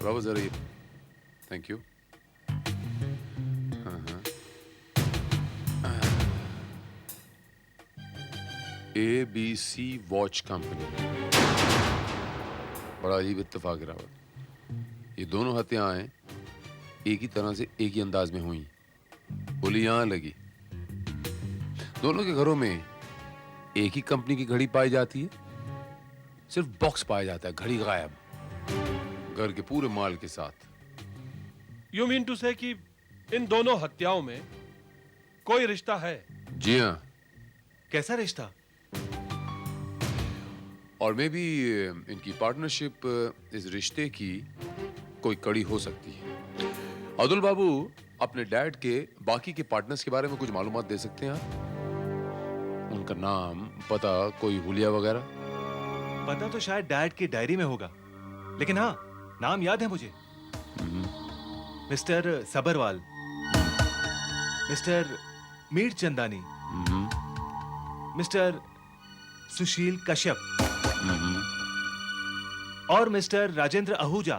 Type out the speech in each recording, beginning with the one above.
बाबा जरा ये, thank you. ABC watch company, बड़ा अजीब इत्तेफाक गिरावट। ये दोनों हत्याएं एक ही तरह से एक ही अंदाज में हुई, गोली यहां लगी। दोनों के घरों में एक ही कंपनी की घड़ी पाई जाती है, सिर्फ बॉक्स पाया जाता है, घड़ी गायब, घर के पूरे माल के साथ। यू मीन टू से कि इन दोनों हत्याओं में कोई रिश्ता है? जी हाँ, कैसा रिश्ता? और मे भी इनकी पार्टनरशिप इस रिश्ते की कोई कड़ी हो सकती है। अब्दुल बाबू, अपने डैड के बाकी के पार्टनर्स के बारे में कुछ मालूमात दे सकते हैं आप? उनका नाम, पता, कोई हुलिया वगैरह? पता तो शायद डैड की डायरी में होगा, लेकिन हाँ, नाम याद है मुझे। Mister Sabharwal, mister Mirchandani, mister Sushil Kashyap और मिस्टर राजेंद्र आहूजा।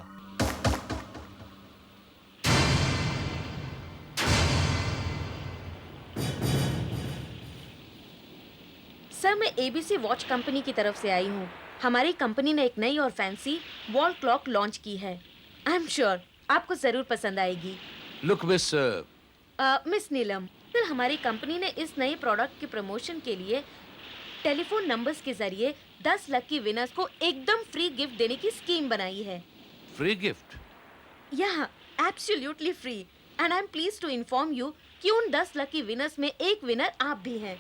सर, मैं ABC वॉच कंपनी की तरफ से आई हूँ। हमारी कंपनी ने एक नई और फैंसी वॉल क्लॉक लॉन्च की है। आई एम श्योर आपको जरूर पसंद आएगी। लुक मिस, मिस नीलम, सर, हमारी कंपनी ने इस नए प्रोडक्ट के प्रमोशन के लिए टेलीफोन नंबर्स के जरिए 10 लकी विनर्स को एकदम फ्री गिफ्ट देने की स्कीम बनाई है। Free gift? या, absolutely free. And I am pleased to inform you कि उन 10 लकी विनर्स में एक विनर आप भी हैं।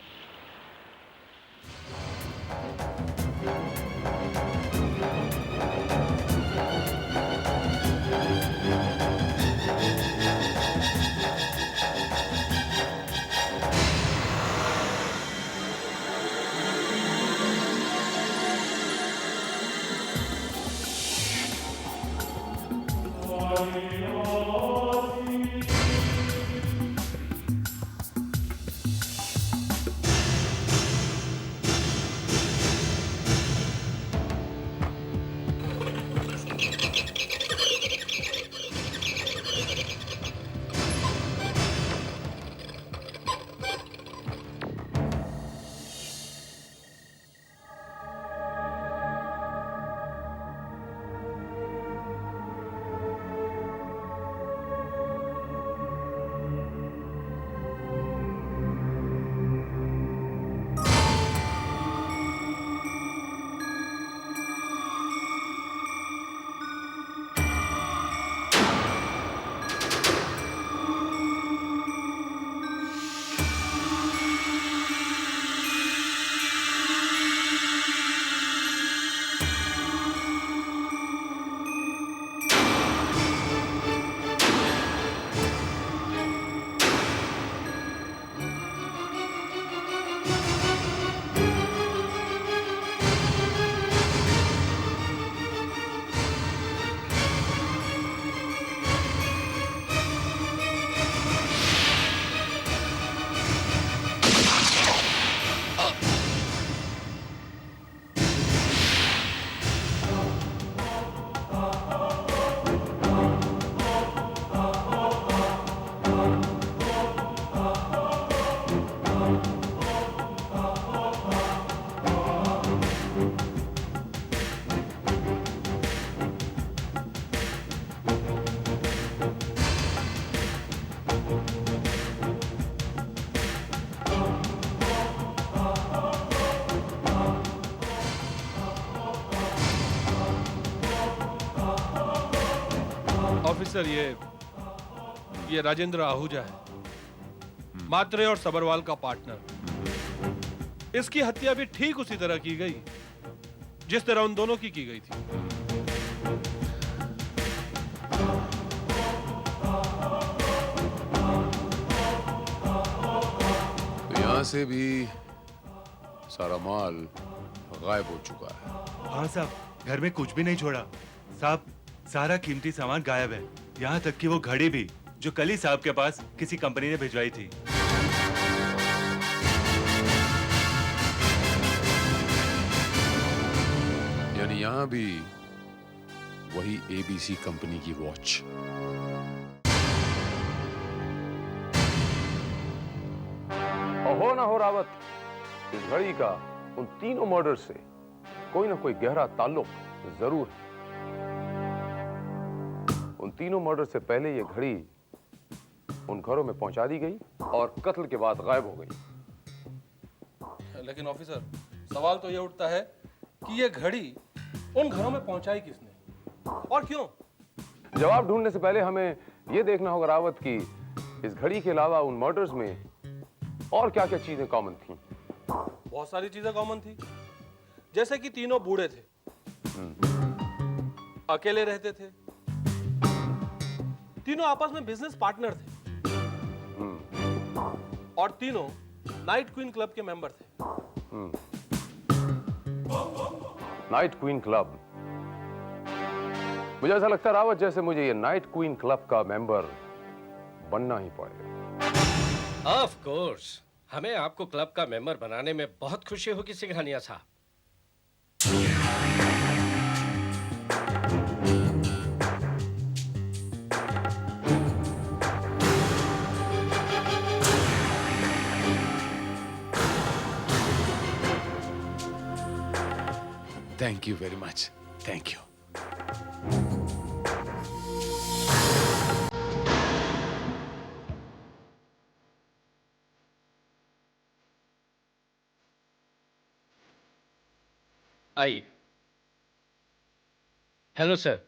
ऑफिसर, ये राजेंद्र आहूजा है, मात्रे और सबरवाल का पार्टनर। इसकी हत्या भी ठीक उसी तरह की गई जिस तरह उन दोनों की गई थी। तो यहाँ से भी सारा माल गायब हो चुका है। हाँ साहब, घर में कुछ भी नहीं छोड़ा साहब, सारा कीमती सामान गायब है, यहाँ तक कि वो घड़ी भी जो कल ही साहब के पास किसी कंपनी ने भिजवाई थी। यानी यहाँ भी वही एबीसी कंपनी की वॉच। और हो ना हो रावत, इस घड़ी का उन तीनों मर्डर से कोई ना कोई गहरा ताल्लुक जरूर है। उन तीनों मर्डर से पहले ये घड़ी उन घरों में पहुंचा दी गई और कत्ल के बाद गायब हो गई। लेकिन ऑफिसर, सवाल तो ये उठता है कि ये घड़ी उन घरों में पहुंचाई किसने और क्यों? जवाब ढूंढने से पहले हमें यह देखना होगा रावत कि इस घड़ी के अलावा उन मर्डर्स में और क्या क्या चीजें कॉमन थी। बहुत सारी चीजें कॉमन थी, जैसे कि तीनों बूढ़े थे, अकेले रहते थे, तीनों आपस में बिजनेस पार्टनर थे और तीनों नाइट क्वीन क्लब के मेंबर थे। नाइट क्वीन क्लब, मुझे ऐसा लगता है रावत जैसे मुझे ये नाइट क्वीन क्लब का मेंबर बनना ही पड़ेगा। ऑफ कोर्स, हमें आपको क्लब का मेंबर बनाने में बहुत खुशी होगी सिंघानिया साहब। Thank you very much, thank you. आइए। हेलो सर,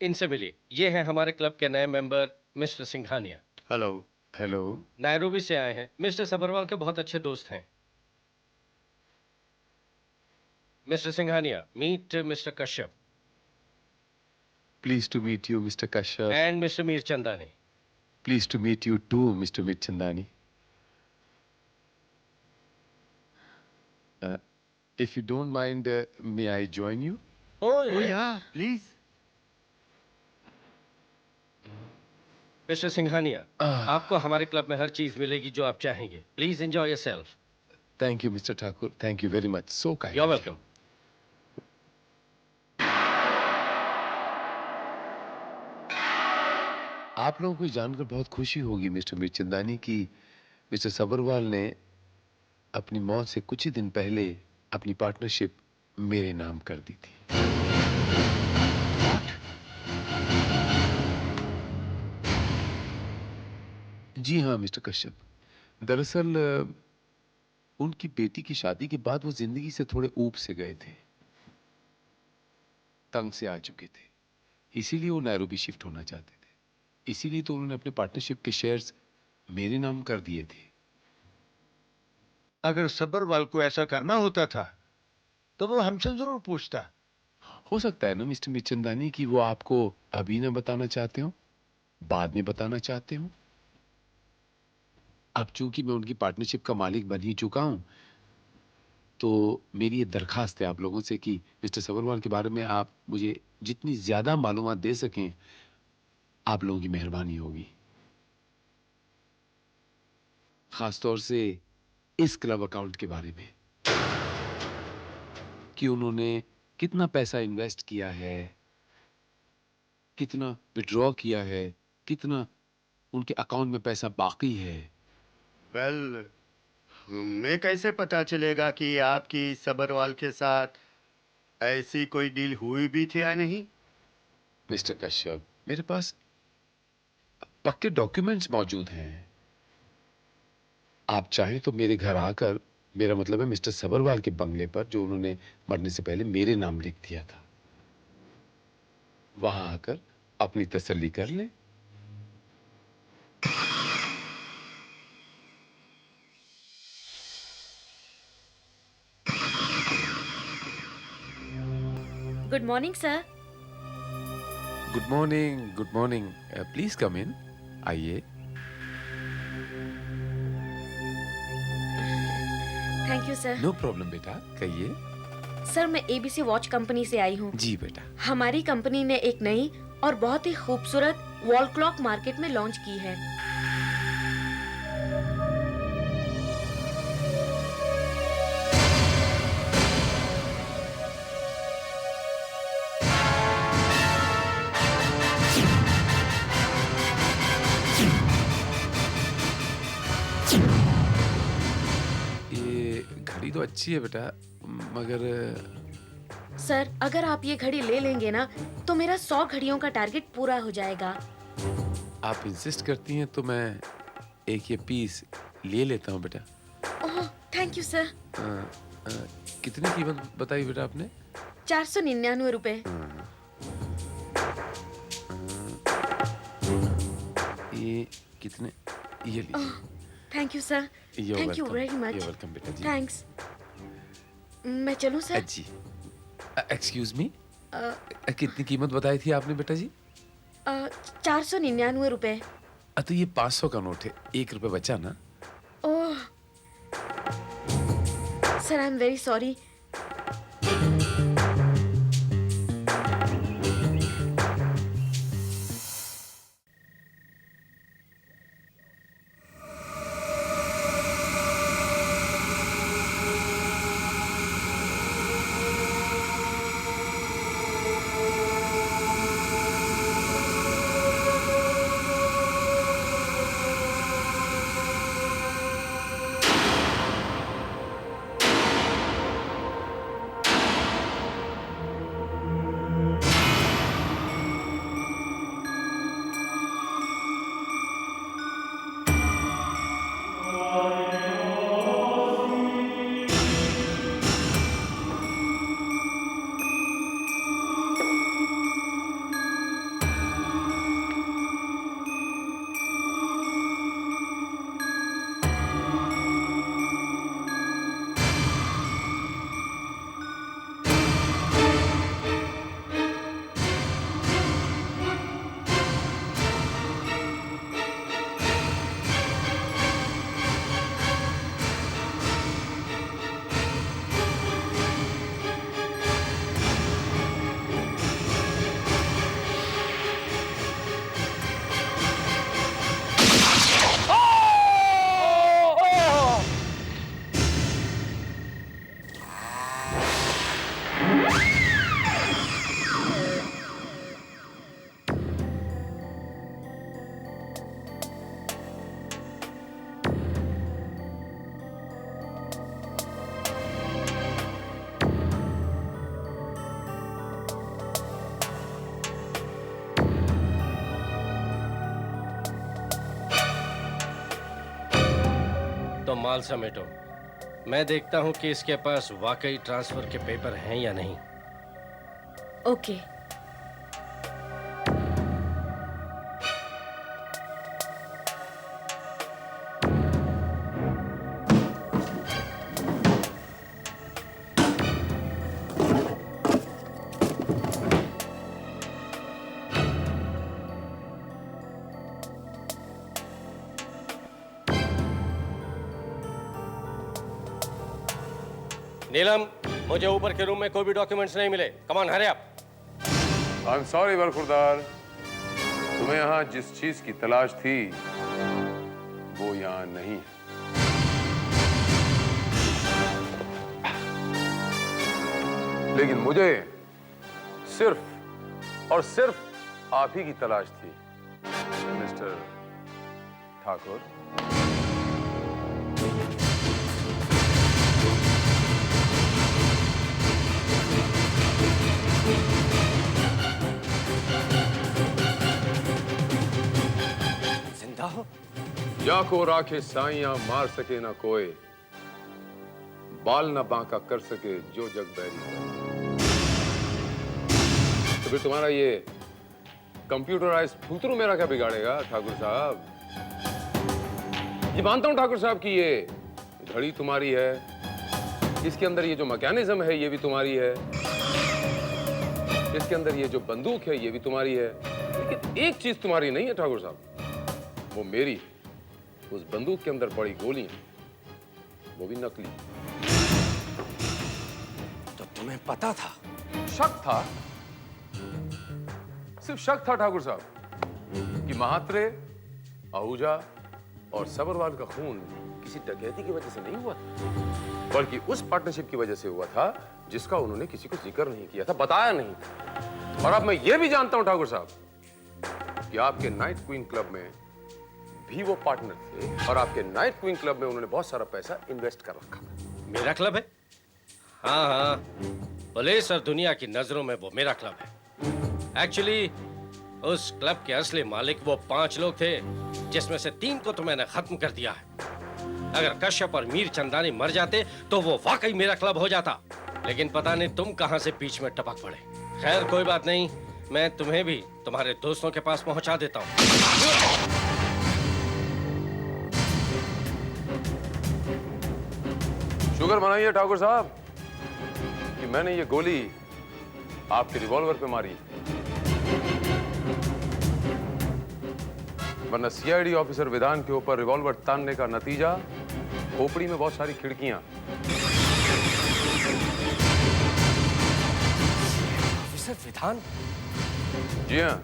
इनसे मिलिए। ये हैं हमारे क्लब के नए member mister Singhania. Hello. Hello. Nairobi से आए हैं, मिस्टर सबरवाल के बहुत अच्छे दोस्त हैं। Mister Singhania, meet mister Kashyap please to meet you mister Kashyap. And mister Mirchandani. Please to meet you too mister Mirchandani. If you don't mind, may I join you? Oh yeah, please. Mister Singhania, आपको हमारे क्लब में हर चीज मिलेगी जो आप चाहेंगे। Please enjoy yourself. Thank you, Mr. Thakur. Thank you very much. So kind. You are of you. Welcome. आप लोगों को ये जानकर बहुत खुशी होगी मिस्टर मिर्चंदानी कि मिस्टर सबरवाल ने अपनी मौत से कुछ ही दिन पहले अपनी पार्टनरशिप मेरे नाम कर दी थी। जी हाँ मिस्टर कश्यप, दरअसल उनकी बेटी की शादी के बाद वो जिंदगी से थोड़े ऊब से गए थे, तंग से आ चुके थे, इसीलिए वो नैरोबी शिफ्ट होना चाहते थे। इसीलिए तो उन्होंने अपने पार्टनरशिप के शेयर्स मेरे नाम कर दिए थे। अगर सबरवाल को ऐसा करना होता था तो वो हमसे जरूर पूछता। हो सकता है ना मिस्टर मिर्चंदानी कि वो आपको अभी ना बताना चाहते हो, बाद में बताना चाहते हो। अब चूंकि मैं उनकी पार्टनरशिप का मालिक बन ही चुका हूं, तो मेरी ये दरखास्त है आप लोगों से कि मिस्टर सबरवाल के बारे में आप मुझे जितनी ज्यादा मालूमात दे सकें, आप लोगों की मेहरबानी होगी। खासतौर से इस क्लब अकाउंट के बारे में कि उन्होंने कितना पैसा इन्वेस्ट किया है, कितना विड्रॉ किया है, कितना उनके अकाउंट में पैसा बाकी है। वेल, हमें कैसे पता चलेगा कि आपकी सबरवाल के साथ ऐसी कोई डील हुई भी थी या नहीं? मिस्टर कश्यप, मेरे पास पक्के डॉक्यूमेंट्स मौजूद हैं। आप चाहें तो मेरे घर आकर, मेरा मतलब है मिस्टर सबरवाल के बंगले पर जो उन्होंने मरने से पहले मेरे नाम लिख दिया था, वहां आकर अपनी तसल्ली कर लें। Good morning sir. Good morning, good morning. Please come in, आइए। Thank you sir. No problem बेटा, कहिए। सर, मैं एबीसी वॉच कंपनी से आई हूँ। जी बेटा। हमारी कंपनी ने एक नई और बहुत ही खूबसूरत वॉल क्लॉक मार्केट में लॉन्च की है। घड़ी तो अच्छी है बेटा, मगर सर अगर आप ये घड़ी ले लेंगे ना तो मेरा 100 घड़ियों का टारगेट पूरा हो जाएगा। आप इंसिस्ट करती हैं तो मैं एक ये पीस ले लेता हूँ बेटा। Oh thank you sir. कितनी कीमत बताई बेटा आपने? 499 रुपए। ये कितने? ये लीजिए। Thank you sir. Thank you very much. You're welcome बेटा जी। थैंक्स। मैं चलूं सर? जी। एक्सक्यूज मी, कितनी कीमत बताई थी आपने बेटा जी? 499 रुपए। तो ये 500 का नोट है, 1 रुपए बचा ना? Oh sir I am very sorry. तो माल समेटो, मैं देखता हूं कि इसके पास वाकई ट्रांसफर के पेपर हैं या नहीं। ओके। नीलम, मुझे ऊपर के रूम में कोई भी डॉक्यूमेंट्स नहीं मिले। Come on hurry up. I am sorry बरखुरदार, तुम्हें यहाँ जिस चीज की तलाश थी वो यहाँ नहीं है। लेकिन मुझे सिर्फ और सिर्फ आप ही की तलाश थी मिस्टर ठाकुर। जिंदा हो? या को राखे साइयां मार सके ना कोई, बाल ना बांका कर सके जो जग बैरी। तो फिर तुम्हारा ये कंप्यूटराइज फुतरू मेरा क्या बिगाड़ेगा ठाकुर साहब? ये मानता हूं ठाकुर साहब कि ये घड़ी तुम्हारी है, इसके अंदर ये जो मैकेनिज्म है ये भी तुम्हारी है, इसके अंदर ये जो बंदूक है ये भी तुम्हारी है, लेकिन एक चीज तुम्हारी नहीं है ठाकुर साहब, वो मेरी है। उस बंदूक के अंदर पड़ी गोलियां, वो भी नकली। तो तुम्हें पता था? शक था, सिर्फ शक था ठाकुर साहब कि महात्रे, आहूजा और सबरवाल का खून किसी डकैती की वजह से नहीं हुआ था, बल्कि उस पार्टनरशिप की वजह से हुआ था जिसका उन्होंने किसी को जिक्र नहीं किया था, बताया नहीं था। और अब मैं ये भी जानता हूं ठाकुर साहब कि आपके नाइट क्वीन क्लब में भी वो पार्टनर थे और आपके नाइट क्वीन क्लब में उन्होंने बहुत सारा पैसा इन्वेस्ट कर रखा था। मेरा क्लब है? हाँ हाँ, पुलिस और दुनिया की नजरों में वो मेरा क्लब है। एक्चुअली उस क्लब के असली मालिक वो 5 लोग थे, जिसमें से 3 को तो मैंने खत्म कर दिया है। अगर कश्यप और मीर चंदानी मर जाते तो वो वाकई मेरा क्लब हो जाता, लेकिन पता नहीं तुम कहां से बीच में टपक पड़े। खैर कोई बात नहीं, मैं तुम्हें भी तुम्हारे दोस्तों के पास पहुंचा देता हूं। शुगर मनाइए ठाकुर साहब कि मैंने ये गोली आपके रिवॉल्वर पे मारी, वरना सीआईडी ऑफिसर विधान के ऊपर रिवॉल्वर तानने का नतीजा खोपड़ी में बहुत सारी खिड़कियां। ऑफिसर विधान? जी हाँ,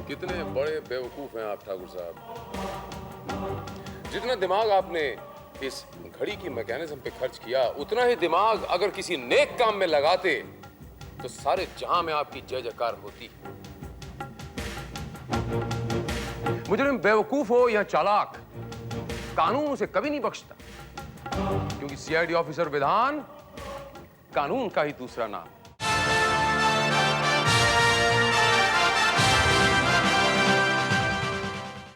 कितने बड़े बेवकूफ हैं आप ठाकुर साहब। जितना दिमाग आपने इस घड़ी की मैकेनिज्म पे खर्च किया, उतना ही दिमाग अगर किसी नेक काम में लगाते तो सारे जहां में आपकी जय जयकार होती। मुजरिम बेवकूफ हो या चालाक, कानून उसे कभी नहीं बख्शता, क्योंकि सीआईडी ऑफिसर विधान कानून का ही दूसरा नाम है।